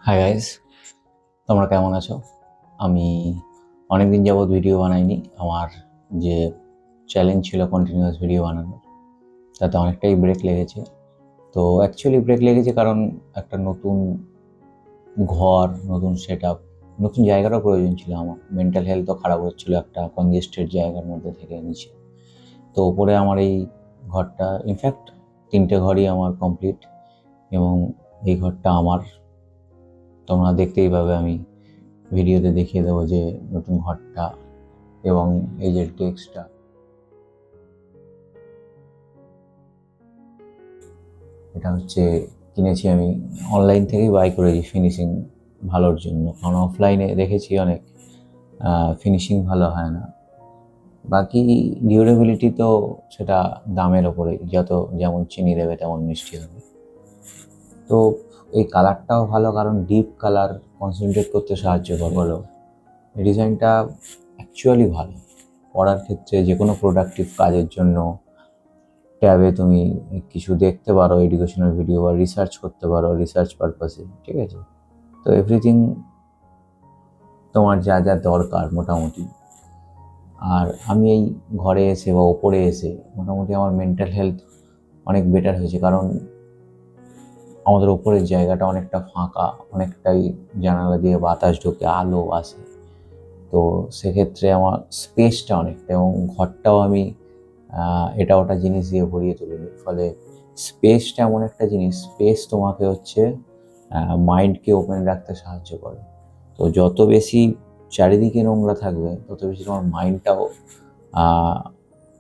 Hi guys, তোমরা কেমন আছো? আমি অনেকদিন যাবৎ ভিডিও বানাইনি। আমার যে চ্যালেঞ্জ ছিল কন্টিনিউয়াস ভিডিও বানানোর, তাতে অনেকটাই ব্রেক লেগেছে। তো অ্যাকচুয়ালি ব্রেক লেগেছে কারণ একটা নতুন ঘর, নতুন সেটআপ, নতুন জায়গারও প্রয়োজন ছিল আমার। মেন্টাল হেলথও খারাপ হচ্ছিল একটা কনজেস্টেড জায়গার মধ্যে থেকে নিচে। তো ওপরে আমার এই ঘরটা, ইনফ্যাক্ট 3টে ঘরই আমার কমপ্লিট এবং এই ঘরটা আমার। তোমরা দেখতেই পাবে, আমি ভিডিওতে দেখিয়ে দেবো যে নতুন ঘরটা এবং এই যে টেক্সটটা। এটা হচ্ছে কিনেছি আমি অনলাইন থেকেই, বাই করেছি ফিনিশিং ভালোর জন্য, কারণ অফলাইনে দেখেছি অনেক ফিনিশিং ভালো হয় না। বাকি ডিউরেবিলিটি তো সেটা দামের ওপরে, যত যেমন চিনি দেবে তেমন মিষ্টি হবে। তো এই কালারটাও ভালো, কারণ ডিপ কালার কনসেন্ট্রেট করতে সাহায্য করে। বলো, এই ডিজাইনটা অ্যাকচুয়ালি ভালো পড়ার ক্ষেত্রে, যে কোনো প্রোডাক্টিভ কাজের জন্য। ট্যাবে তুমি কিছু দেখতে পারো, এডুকেশনাল ভিডিও বা রিসার্চ করতে পারো রিসার্চ পারপাসে, ঠিক আছে? তো এভরিথিং তোমার যা যা দরকার মোটামুটি। আর আমি এই ঘরে এসে বা ওপরে এসে মোটামুটি আমার মেন্টাল হেলথ অনেক বেটার হয়েছে, কারণ আমাদের ওপরের জায়গাটা অনেকটা ফাঁকা, অনেকটাই জানালা দিয়ে বাতাস ঢোকে, আলো আসে। তো সেক্ষেত্রে আমার স্পেসটা অনেকটা, এবং ঘরটাও আমি এটা ওটা জিনিস দিয়ে ভরিয়ে তুলিনি। ফলে স্পেসটা এমন একটা জিনিস, স্পেস তোমাকে হচ্ছে মাইন্ডকে ওপেন রাখতে সাহায্য করে। তো যত বেশি চারিদিকে নোংরা থাকবে, তত বেশি তোমার মাইন্ডটাও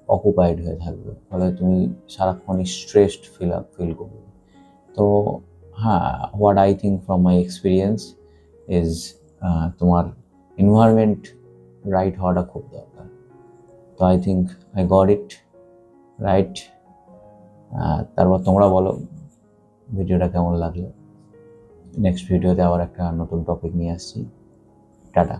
অকুপাইড হয়ে থাকবে, ফলে তুমি সারাক্ষণই স্ট্রেসড ফিল করবে। তো হ্যাঁ, what I think from my experience is, তোমার এনভায়রনমেন্ট রাইট হওয়াটা খুব দরকার। তো I think I got it right. তারপর তোমরা বলো ভিডিওটা কেমন লাগলো। নেক্সট ভিডিওতে আবার একটা নতুন টপিক নিয়ে আসছি। টাটা।